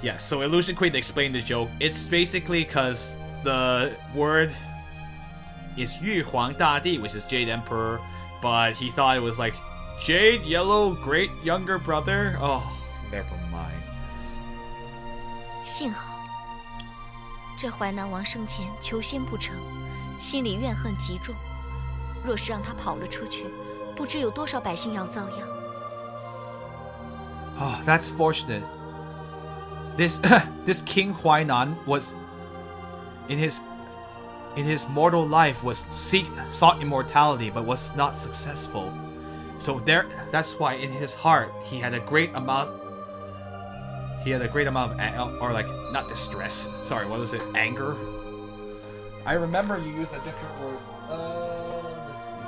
Yeah, so Illusion Queen explained the joke. It's basically because the word is 玉皇大帝, which is Jade Emperor, but he thought it was like Jade, Yellow, great younger brother. Oh, never mind. 幸好，这淮南王生前求仙不成，心里怨恨极重。若是让他跑了出去，不知有多少百姓要遭殃。Oh, that's fortunate. This this King Huainan was in his mortal life sought immortality but was not successful. So that's why in his heart he had a great amount of or like not distress. Sorry, what was it? Anger. I remember you used a different word. Let's see.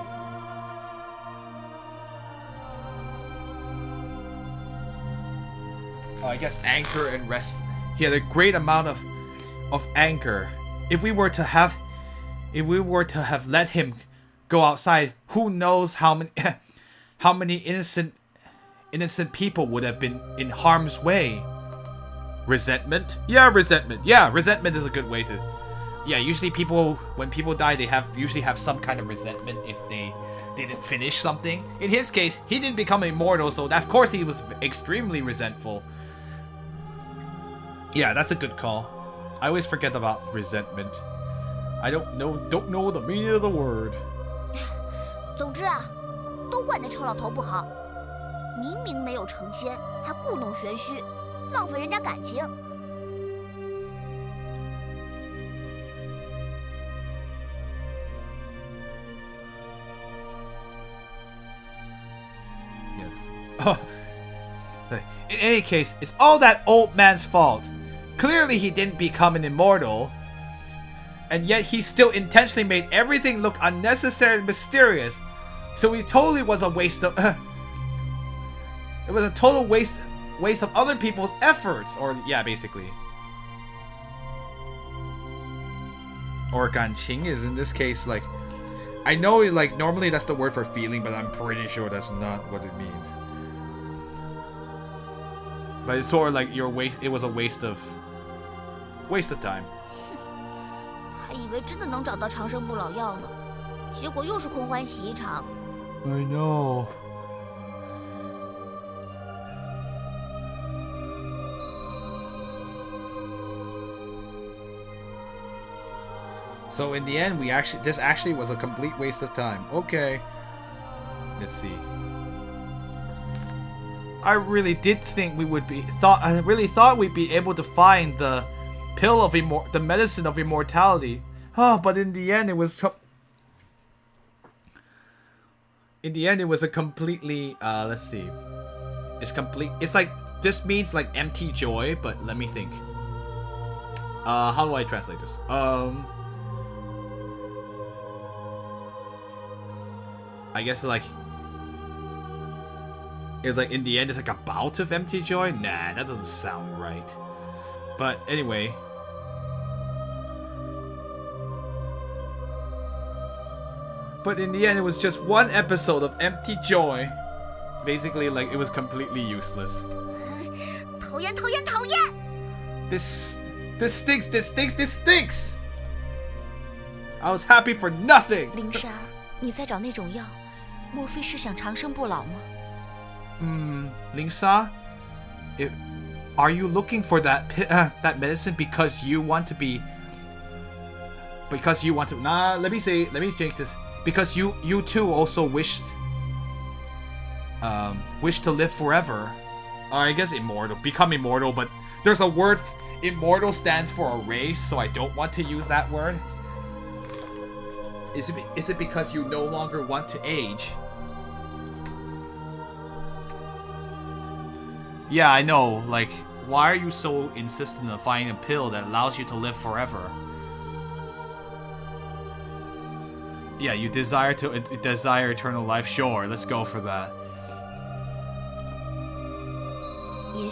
Oh, I guess anger and rest. He had a great amount of anger. If we were to have let him go outside, who knows how many innocent people would have been in harm's way. Resentment? Yeah, resentment. Yeah, resentment is a good way to. Yeah, usually when people die, they usually have some kind of resentment if they didn't finish something. In his case, he didn't become immortal, so of course he was extremely resentful. Yeah, that's a good call. I always forget about resentment. I don't know the meaning of the word. 总之啊，都怪那臭老头不好，明明没有成仙，还故弄玄虚，浪费人家感情。Oh. In any case, it's all that old man's fault. Clearly he didn't become an immortal, and yet he still intentionally made everything look unnecessary and mysterious. So it totally was a waste of it was a total waste of other people's efforts, or yeah, basically. Or 感情 is in this case like, I know like normally that's the word for feeling, but I'm pretty sure that's not what it means. But it's sort of like it was a waste of time. 还以为真的能找到长生不老药呢，结果又是空欢喜一场。I know. So in the end, this actually was a complete waste of time. Okay. Let's see. I really did think I really thought we'd be able to find the pill of the medicine of immortality. Oh, but in the end it was a completely let's see. It's like this means like empty joy, but let me think. How do I translate this? I guess like it's like in the end it's like a bout of empty joy? Nah, that doesn't sound right. But anyway. But in the end it was just one episode of empty joy. Basically like it was completely useless. 讨厌讨厌讨厌 This stinks! I was happy for nothing! 灵莎，你在找那种药，莫非是想长生不老吗？ Lingsha, are you looking for that medicine because you want to be? Because you want to? Nah, let me change this. Because you too also wish to live forever. I guess immortal, become immortal. But there's a word. Immortal stands for a race, so I don't want to use that word. Is it because you no longer want to age? Yeah, I know, like, why are you so insistent on finding a pill that allows you to live forever? Yeah, you desire eternal life, sure, let's go for that. 也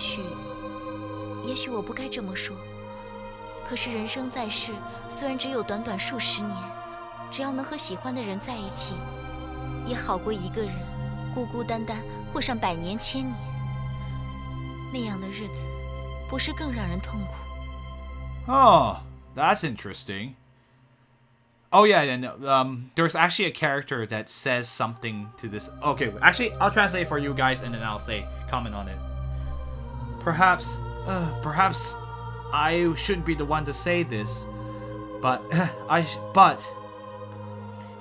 许我不该这么说，可是人生在世，虽然只有短短数十年，只要能和喜欢的人在一起，也好过一个人孤孤单单过上百年千年。那样的日子不是更让人痛苦？ Oh, that's interesting. Oh yeah, and there's actually a character that says something to this. Okay, actually, I'll translate for you guys, and then I'll comment on it. Perhaps I shouldn't be the one to say this, but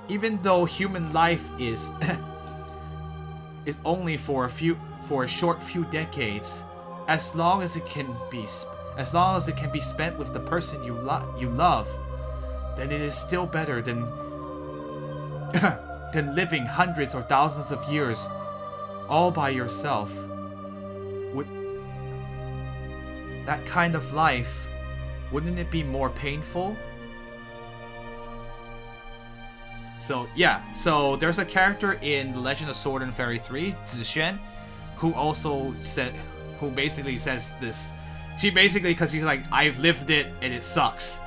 even though human life is only for a short few decades, as long as it can be spent with the person you love, then it is still better than than living hundreds or thousands of years all by yourself. Would that kind of life, wouldn't it be more painful? So yeah, so there's a character in The Legend of Sword and Fairy 3, Zixuan, who basically says this. She basically, because she's like, I've lived it and it sucks.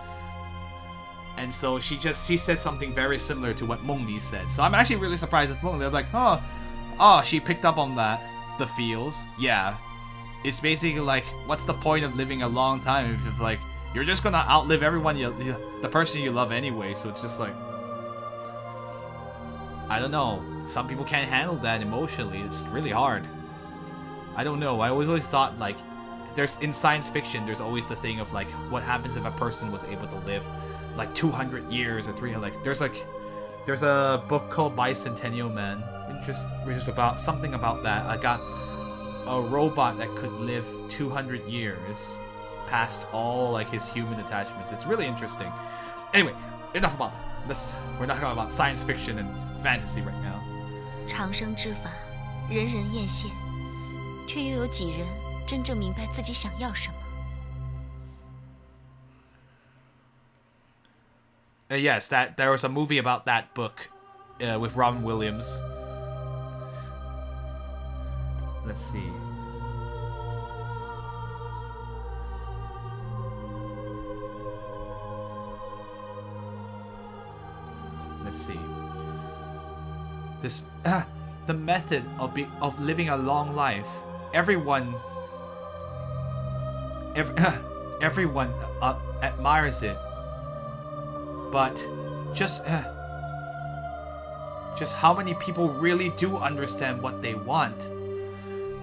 And so she said something very similar to what Mengli said. So I'm actually really surprised at Mengli. I was like, oh, she picked up on that. The feels. Yeah. It's basically like, what's the point of living a long time if like, you're just gonna outlive everyone the person you love anyway. So it's just like, I don't know. Some people can't handle that emotionally. It's really hard. I don't know. I always thought like, in science fiction, there's always the thing of like, what happens if a person was able to live like 200 years or 300? Like, there's a book called Bicentennial Man, which is about something about that. I got a robot that could live 200 years past all like his human attachments. It's really interesting. Anyway, enough about that. We're not talking about science fiction and fantasy right now. 长生之法，人人艳羡，却又有几人真正明白自己想要什么？ Yes, that there was a movie about that book with Robin Williams. Let's see. This the method of living a long life. Everyone admires it. But just how many people really do understand what they want?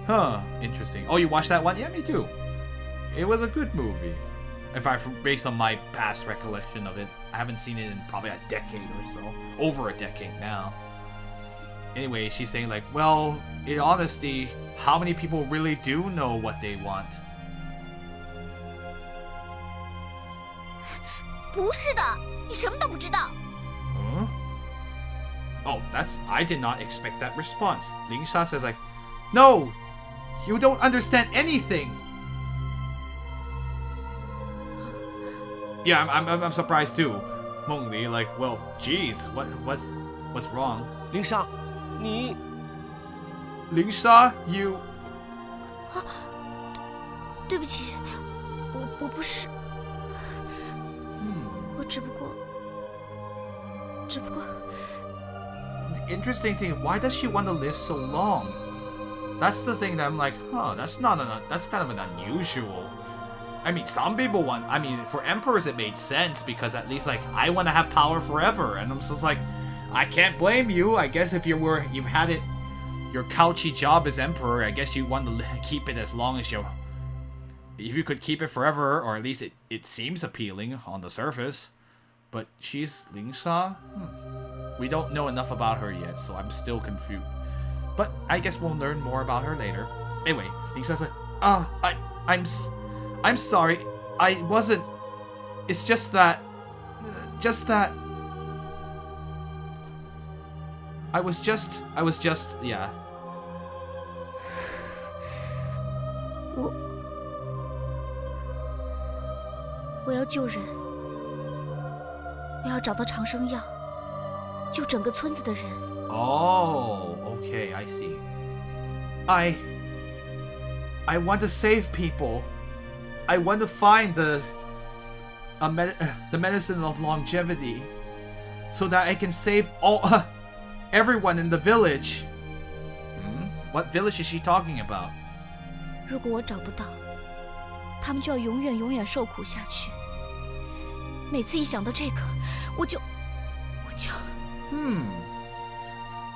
Huh, interesting. Oh, you watched that one? Yeah, me too. It was a good movie. Based on my past recollection of it. I haven't seen it in probably a decade or so. Over a decade now. Anyway, she's saying like, well, in honesty, how many people really do know what they want? 不是的，你什么都不知道。 Huh? Oh, I did not expect that response. Ling Sha says like, no, you don't understand anything. Yeah, I'm surprised too. Mengli, like, well, geez, what's wrong? 林莎，你 Ling Sha, you. 对不起，我不是，我只不过。 The interesting thing, why does she want to live so long? That's the thing that I'm like, that's kind of an unusual. I mean, some people for emperors it made sense because at least like I want to have power forever, and I'm just like, I can't blame you. I guess if you've had it, your couchy job as emperor, I guess you want to keep it as long as if you could keep it forever, or at least it seems appealing on the surface. But she's Ling Sha? We don't know enough about her yet, so I'm still confused. But I guess we'll learn more about her later. Anyway, Ling Sha's like, I'm sorry. I wasn't. It's just that. I was just. Yeah. 我要救人。 我要找到长生药，救整个村子的人。 Oh, okay, I see. I want to save people. I want to find the medicine of longevity, so that I can save everyone in the village. What village is she talking about? 如果我找不到，他们就要永远受苦下去。每次一想到这个，我就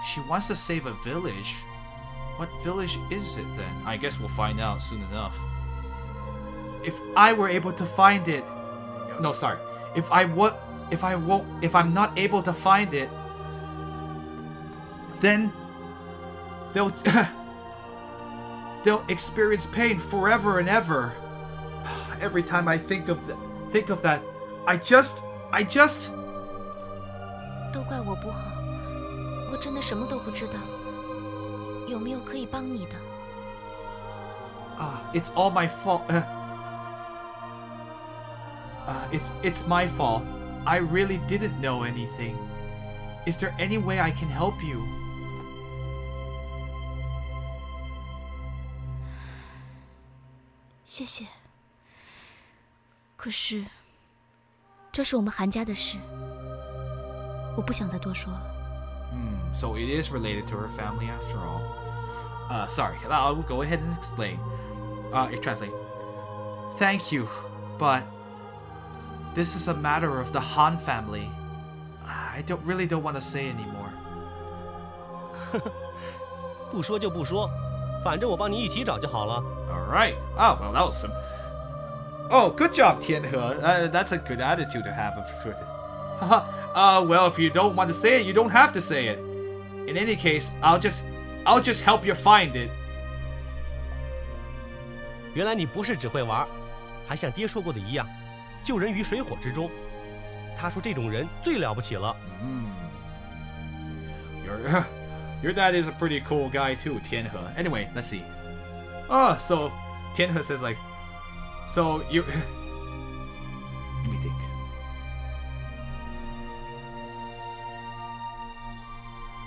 She wants to save a village. What village is it then? I guess we'll find out soon enough. If I were able to find it, no, sorry. If I'm not able to find it, then they'll they'll experience pain forever and ever. Every time I think of that, I just 都怪我不好，我真的什么都不知道。有没有可以帮你的？ It's all my fault. It's my fault. I really didn't know anything. Is there any way I can help you? 谢谢。可是，这是我们韩家的事，我不想再多说了。So it is related to her family after all. Sorry, I'll go ahead and explain. Translate. Thank you, but this is a matter of the Han family. I don't want to say anymore. 不说就不说，反正我帮你一起找就好了。All right. Oh, well, that was some. Oh, good job, Tianhe. That's a good attitude to have. Well, if you don't want to say it, you don't have to say it. In any case, I'll just help you find it. 原来你不是只会玩，还像爹说过的一样，救人于水火之中。他说这种人最了不起了。Your dad is a pretty cool guy too, Tianhe. Anyway, let's see. So Tianhe says like, so you. Let me think.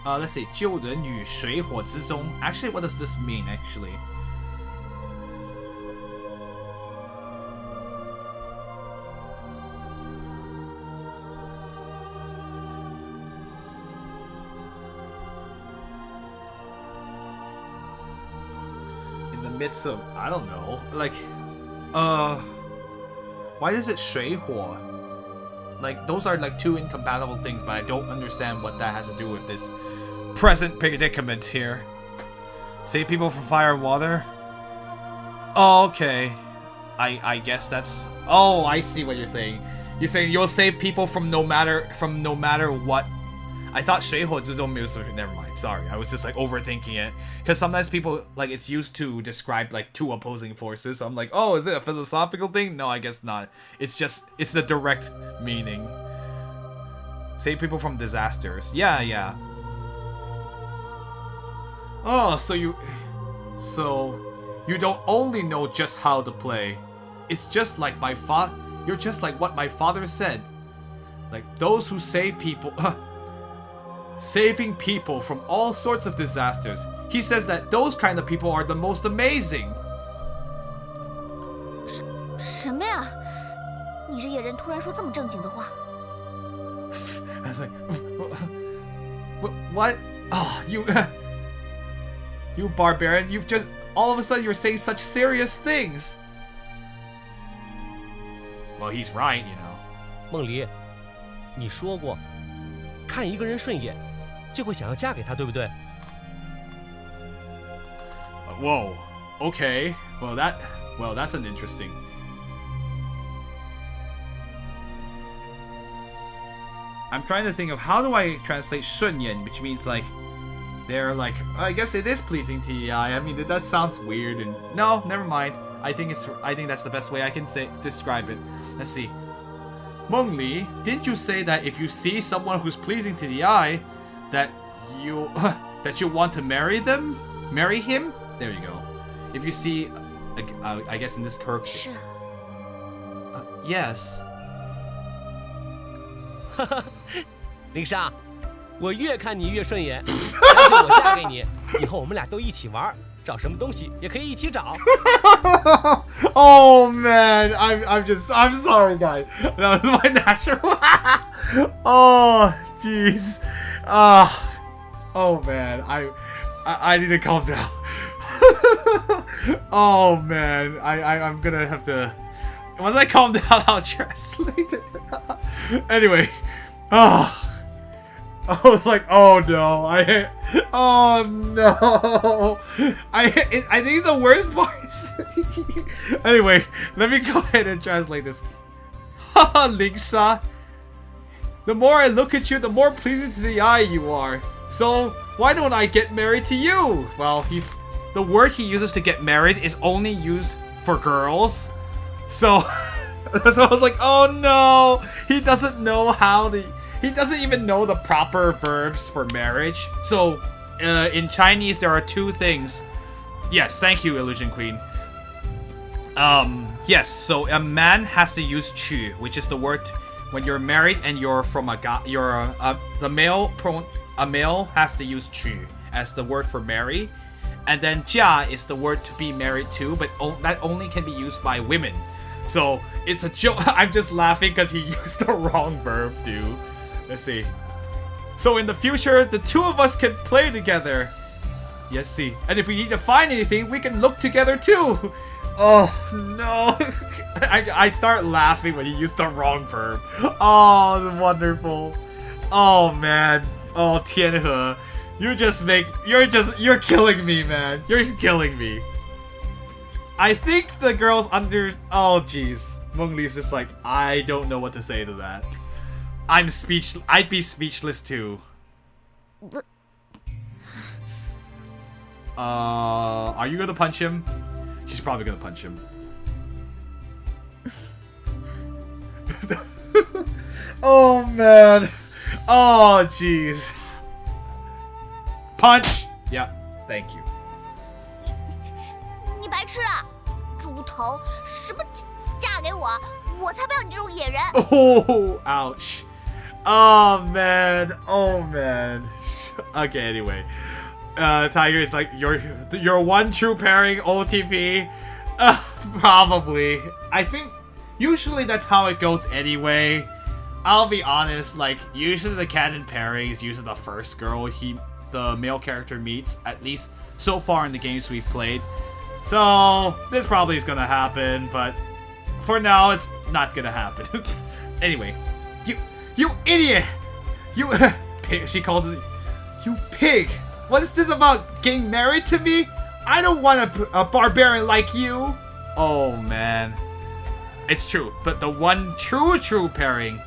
Let's see. 救人于水火之中. Actually, what does this mean? Actually. In the midst of, I don't know, like, why is it 水火? Like, those are like two incompatible things, but I don't understand what that has to do with this present predicament here. Save people from fire and water? Oh, okay. I guess that's... Oh, I see what you're saying. You're saying you'll save people from no matter what. I thought 水火之中 means... Never mind, sorry. I was just like overthinking it. Because sometimes people, like, it's used to describe like two opposing forces. So I'm like, oh, is it a philosophical thing? No, I guess not. It's just, it's the direct meaning. Save people from disasters. Yeah. Oh, so you don't only know just how to play. It's just like my father. You're just like what my father said. Like those who save people, saving people from all sorts of disasters. He says that those kind of people are the most amazing. 什么呀？你这野人突然说这么正经的话。I was like, what? Oh, you barbarian! You've just all of a sudden you're saying such serious things. Well, he's right, you know. 梦离，你说过，看一个人顺眼，就会想要嫁给他，对不对？ Whoa. Okay. Well, that's an interesting. I'm trying to think of how do I translate 顺眼, which means like they're like, I guess it is pleasing to the eye. I mean, that sounds weird and no, never mind. I think that's the best way I can describe it. Let's see. Meng Li, didn't you say that if you see someone who's pleasing to the eye, that you want to marry him? There you go. If you see, I guess in this Kirk. 是啊。Yes. 哈哈，林莎，我越看你越顺眼，干脆我嫁给你，以后我们俩都一起玩，找什么东西也可以一起找。Oh man, I'm sorry, guys. That was my natural. Oh, jeez. Oh man, I need to calm down. Oh man, I'm gonna have to. Once I calm down, I'll translate it. Anyway, I was like, oh no, oh no, I think the worst part is. Anyway, let me go ahead and translate this. Haha, Lingsha. The more I look at you, the more pleasing to the eye you are. So why don't I get married to you? Well, the word he uses to get married is only used for girls. So, so I was like, oh no, he doesn't know he doesn't even know the proper verbs for marriage. So, in Chinese, there are two things. Yes, thank you, Illusion Queen. Yes, so a man has to use "qu", which is the word when you're married and you're from a male has to use "qu" as the word for marry, and then "jia" is the word to be married to, but that only can be used by women. So it's a joke. I'm just laughing because he used the wrong verb, dude. Let's see. So in the future, the two of us can play together. Yes, see. And if we need to find anything, we can look together too. Oh no. I start laughing when he used the wrong verb. Oh, it's wonderful. Oh man. Oh, Tianhe. You're killing me, man. You're killing me. I think the girls oh jeez. Mengli's just like, I don't know what to say to that. I'd be speechless too. Are you gonna punch him? She's probably gonna punch him. Oh man. Oh jeez. Punch. Yeah, thank you. 你白痴啊！猪头，什么嫁给我？我才不要你这种野人！ Oh, ouch. Oh man. Oh man. Okay, anyway. Tiger is like your one true pairing OTP. Probably. I think usually that's how it goes anyway. I'll be honest, like usually the canon pairing is usually the first girl the male character meets, at least so far in the games we've played. So this probably is gonna happen, but for now it's not gonna happen. Anyway, you idiot! You pig, she called it. You pig! What is this about getting married to me? I don't want a barbarian like you. Oh man, it's true. But the one true pairing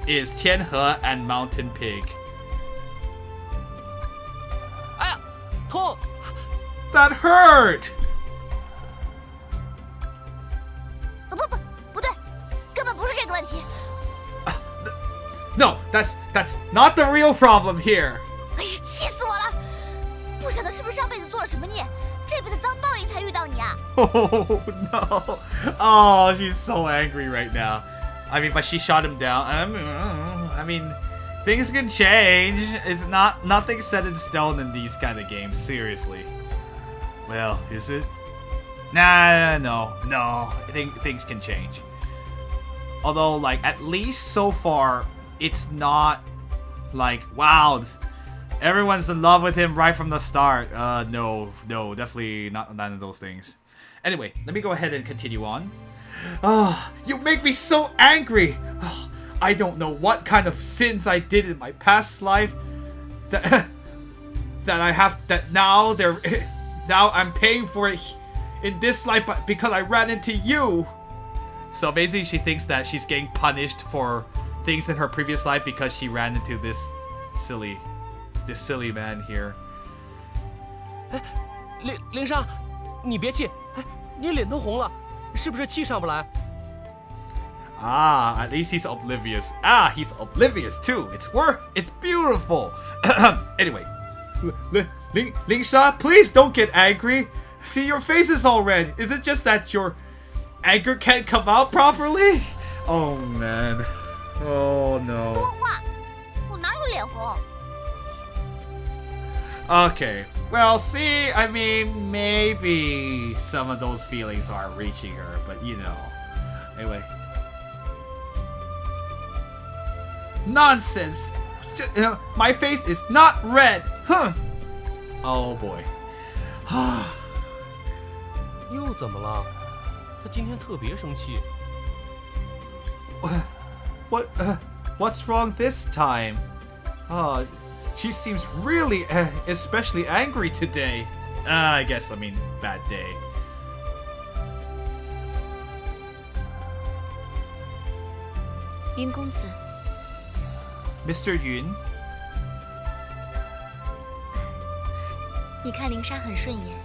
is Tianhe and Mountain Pig. 哎呀，痛！ That hurt. 不对，根本不是这个问题。 No, that's not the real problem here. 哎呀，气死我了！不晓得是不是上辈子做了什么孽，这辈子遭报应才遇到你啊！ Oh no. Oh, she's so angry right now. I mean, but she shot him down. I mean, things can change. It's nothing set in stone in these kind of games. Seriously. Well, is it? Nah, no. I think things can change. Although, like, at least so far, it's not like, wow, everyone's in love with him right from the start. No, definitely not none of those things. Anyway, let me go ahead and continue on. Oh, you make me so angry. Oh, I don't know what kind of sins I did in my past life that now I'm paying for it in this life, but because I ran into you. So basically, she thinks that she's getting punished for things in her previous life because she ran into this silly man here. 哎，林莎，你别气，哎，你脸都红了，是不是气上不来？ Ah, at least he's oblivious. He's oblivious too. It's beautiful. Anyway, Lingsha, please don't get angry. See, your face is all red. Is it just that your anger can't come out properly? Oh man. Oh 多 no. 话，我哪有脸红？ Okay. Well, see, I mean, maybe some of those feelings are reaching her, but you know. Anyway. Nonsense! My face is not red! Huh! Oh boy. 又怎么了？他今天特别生气。What's wrong this time? She seems really especially angry today. I mean bad day. 云公子， Mr. Yun, 你看灵莎很顺眼，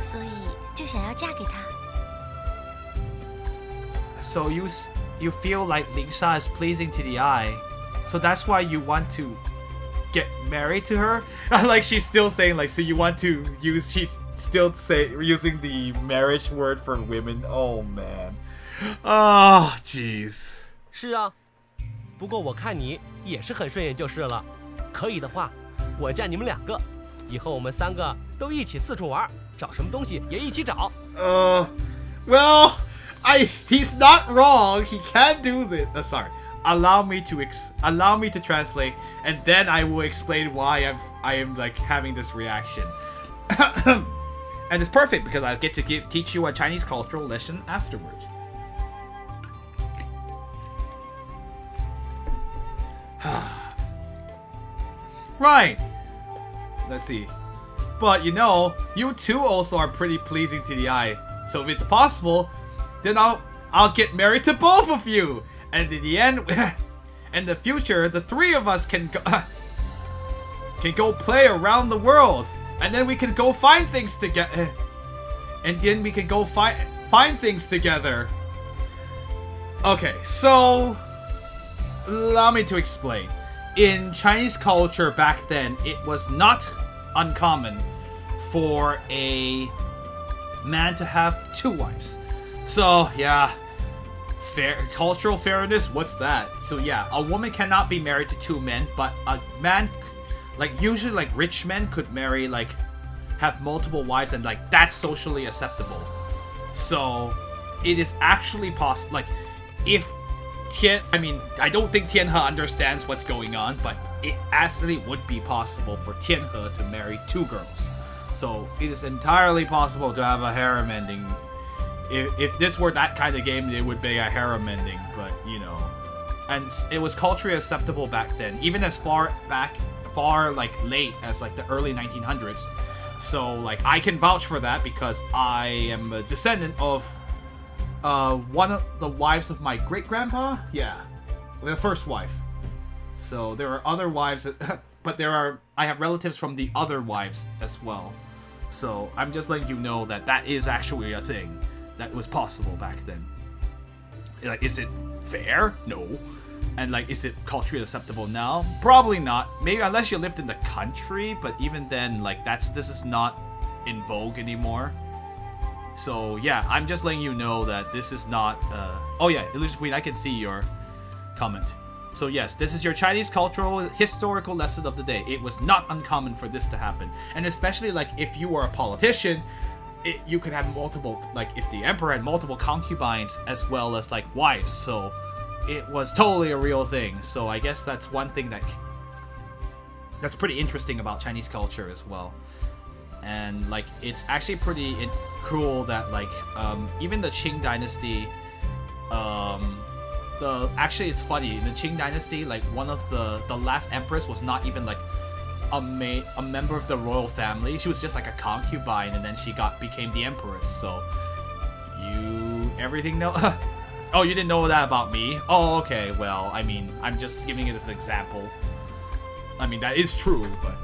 所以就想要嫁给他。 so you feel like Lingsha is pleasing to the eye, so that's why you want to get married to her? Like she's still saying like, so you want to use, she's still using the marriage word for women. Oh man. Oh jeez. 是啊，不过我看你也是很顺眼就是了。可以的话，我嫁你们2个，以后我们3个都一起四处玩，找什么东西也一起找。Well, he's not wrong. He can do this. Sorry. Allow me to translate, and then I will explain why I am like having this reaction. And it's perfect because I get to teach you a Chinese cultural lesson afterwards. Right. Let's see. But you know, you two also are pretty pleasing to the eye. So if it's possible, then I'll get married to both of you. And in the end, in the future, the 3 of us can go play around the world, and then we can go find things together. And then we can go find things together. Okay, so allow me to explain. In Chinese culture back then, it was not uncommon for a man to have 2 wives. So yeah. Cultural fairness, what's that? So yeah, a woman cannot be married to 2 men, but a man, like usually like rich men could marry, like have multiple wives, and like that's socially acceptable. So it is actually possible, like if I don't think Tianhe understands what's going on, but it actually would be possible for Tianhe to marry 2 girls. So it is entirely possible to have a harem ending. If this were that kind of game, it would be a harem ending, but you know. And it was culturally acceptable back then, even as far like late as like the early 1900s. So like I can vouch for that because I am a descendant of one of the wives of my great-grandpa. Yeah, the first wife. So there are other wives, but I have relatives from the other wives as well. So I'm just letting you know that that is actually a thing that was possible back then. Like, is it fair? No. And like, is it culturally acceptable now? Probably not. Maybe unless you lived in the country, but even then, like this is not in vogue anymore. So yeah, I'm just letting you know that this is not. Oh yeah, Illusion Queen, I can see your comment. So yes, this is your Chinese cultural historical lesson of the day. It was not uncommon for this to happen, and especially like if you were a politician. You could have multiple, like if the emperor had multiple concubines as well as like wives, so it was totally a real thing. So I guess that's one thing that's pretty interesting about Chinese culture as well. And like it's actually pretty cool that like even the Qing dynasty, actually it's funny, in the Qing dynasty, like one of the last empress was not even like a member of the royal family. She was just like a concubine, and then she became the empress. So everything know. Oh, you didn't know that about me? Oh, okay. Well, I mean, I'm just giving it as an example. I mean, that is true, but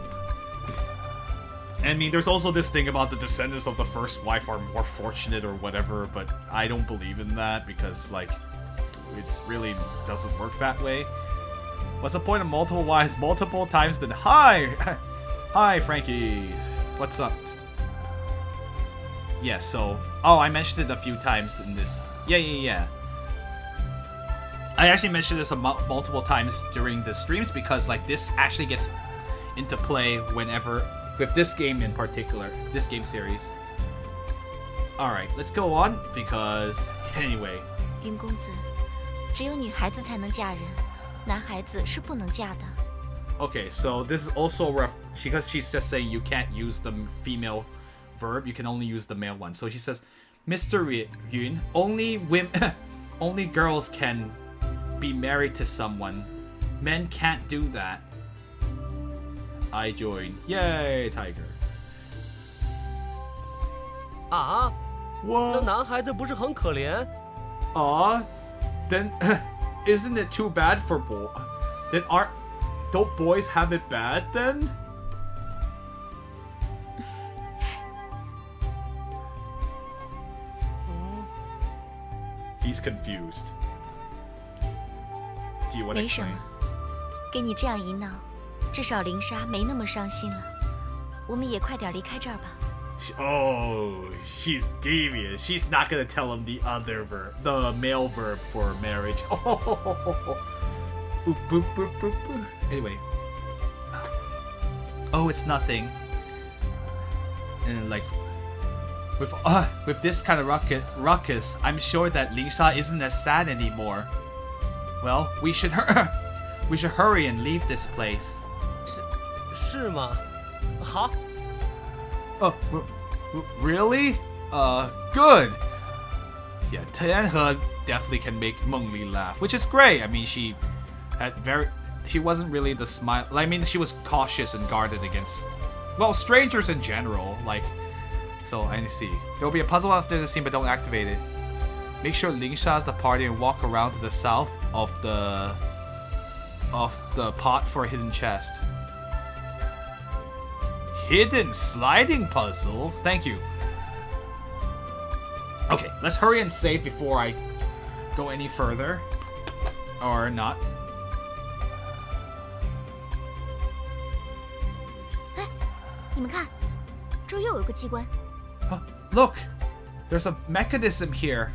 I mean, there's also this thing about the descendants of the first wife are more fortunate or whatever, but I don't believe in that because like it really doesn't work that way. What's the point of multiple wives multiple times then? Hi! Hi, Frankie. What's up? Yeah, so... Oh, I mentioned it a few times in this. Yeah. I actually mentioned this multiple times during the streams because, like, this actually gets into play whenever... With this game in particular. This game series. Alright, let's go on because... Anyway. 云公子，只有女孩子才能嫁人。 男孩子是不能嫁的。 Okay, so this is also because she's just saying you can't use the female verb, you can only use the male one. So she says, Mr. Yun, only only girls can be married to someone. Men can't do that. I join. Yay, Tiger. 啊，那 What? 男孩子不是很可怜？ Aw, then isn't it too bad for boys? Then don't boys have it bad then? He's confused. Do you want to 没什 explain? 么，给你这样一闹，至少灵莎没那么伤心了。我们也快点离开这儿吧。 Oh, she's devious. She's not gonna tell him the other verb, the male verb for marriage. Boop, boop, boop, boop, boop. Anyway. Oh, it's nothing. And like, with this kind of ruckus, I'm sure that Ling Sha isn't as sad anymore. Well, we should hurry and leave this place. 是吗？好， Oh, really? Good. Yeah, Tianhe definitely can make Meng Li laugh, which is great. I mean, she wasn't really the smile. I mean, she was cautious and guarded against, well, strangers in general. Like, so I see. There will be a puzzle after the scene, but don't activate it. Make sure Ling Sha's the party and walk around to the south of the pot for a hidden chest. Hidden sliding puzzle? Thank you. Okay, let's hurry and save before I go any further. Or not. 哎，你们看，这儿又有一个机关。 Look! There's a mechanism here.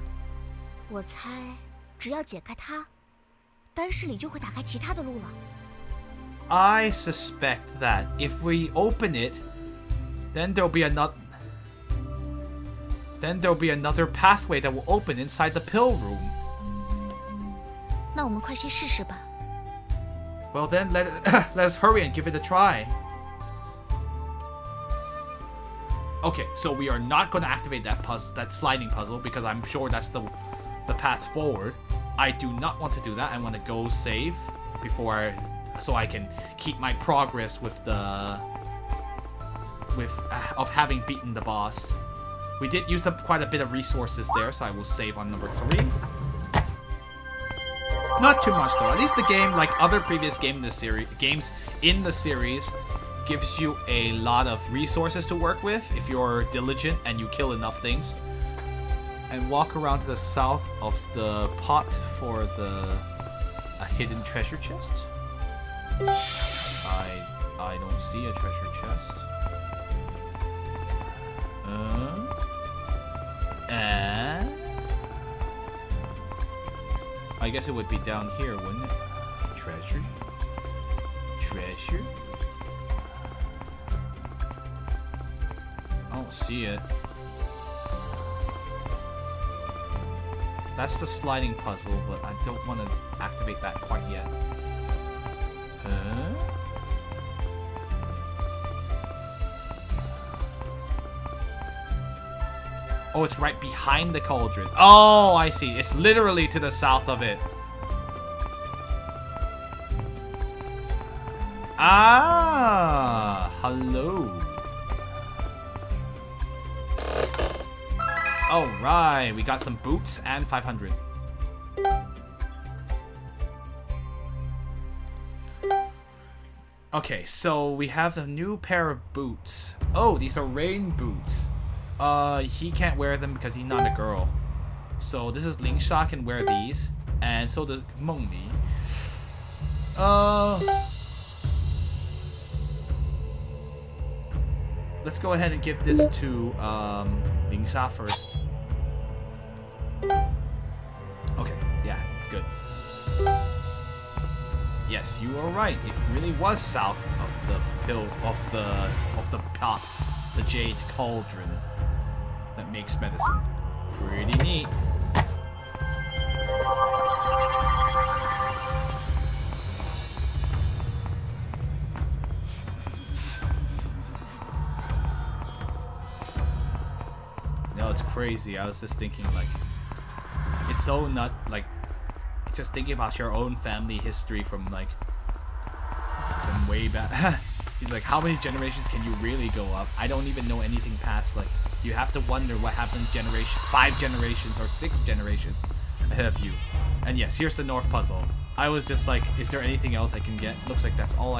我猜，只要解开它，丹室里就会打开其他的路了。 I suspect that if we open it, then there'll be another pathway that will open inside the pill room. 那我们快些试试吧。 Well then, let us hurry and give it a try. Okay, so we are not going to activate that sliding puzzle because I'm sure that's the path forward. I do not want to do that. I want to go save so I can keep my progress of having beaten the boss. We did use up quite a bit of resources there, so I will save on number 3. Not too much though. At least the game, like other previous games in the series, gives you a lot of resources to work with if you're diligent and you kill enough things. And walk around to the south of the pot for a hidden treasure chest. I don't see a treasure chest. And I guess it would be down here, wouldn't it? Treasure? Treasure? I don't see it. That's the sliding puzzle, but I don't want to activate that quite yet. Oh, it's right behind the cauldron. Oh, I see. It's literally to the south of it. Ah, hello. Alright, we got some boots and 500. Okay, so we have a new pair of boots. Oh, these are rain boots. He can't wear them because he's not a girl. So this is Ling Sha can wear these, and so does Meng Li. Let's go ahead and give this to Ling Sha first. Okay, yeah, good. Yes, you are right. It really was south of the pot, the jade cauldron that makes medicine. Pretty neat. what's crazy. I was just thinking like, it's so not like, just thinking about your own family history from like, from way back. It's like, how many generations can you really go up? I don't even know anything past like, you have to wonder what happened 5 generations or 6 generations ahead of you. And yes, here's the North puzzle. I was just like, is there anything else I can get? Looks like that's all I